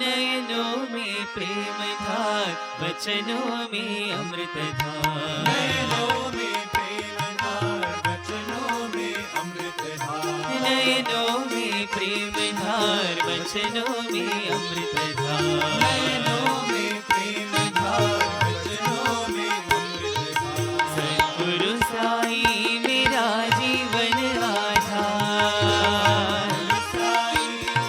नयनों में प्रेम धार, वचनों में अमृत धार। नयनों में प्रेम धार, वचनों में अमृत धार। नयनों में प्रेम धार, वचनों में अमृत धार। नयनों में प्रेम धार, वचनों में अमृत धार। सद्गुरु साई मेरा जीवन आधार, साई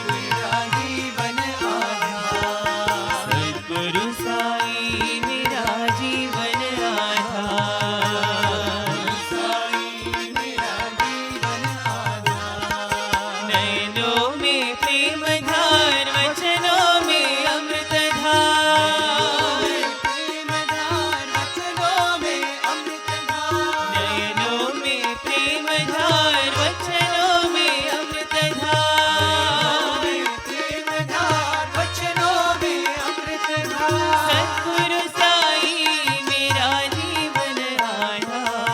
मेरा जीवन आधार। सद्गुरु साई मेरा जीवन आधार। साई मेरा जीवन आधार। नयनों में प्रेम धार, वचनों में अमृत धार। प्रेम धार, वचनों में अमृत धार। नयनों में प्रेम धार, वचनों में अमृत धार। प्रेम धार, वचनों में अमृत धार। सद्गुरु साई मेरा जीवन आधार।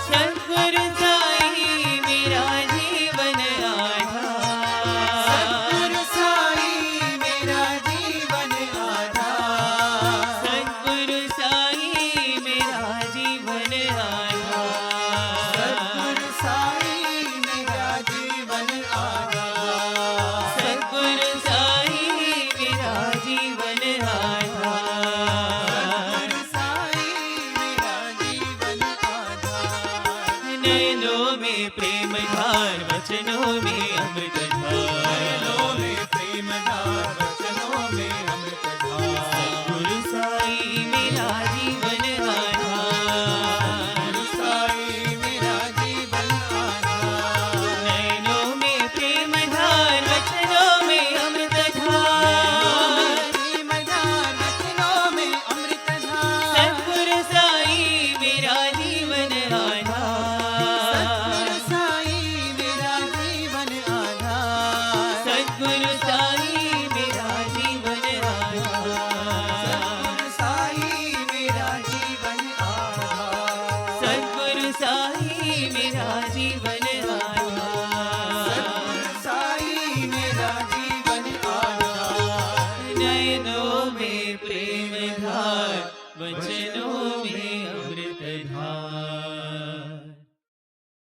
सद्गुरु साई मेरा जीवन आधार। सद्गुरु साई मेरा जीवन आधार। सद्गुरु साई मेरा जीवन आधार। सद्गुरु साई मेरा जीवन आधार। सद्गुरु साई मेरा जीवन आधार। सद्गुरु साई मेरा जीवन आधार। नयनों में प्रेम धार, वचनों में अमृत धार। नयनों में प्रेम धार, वचनों में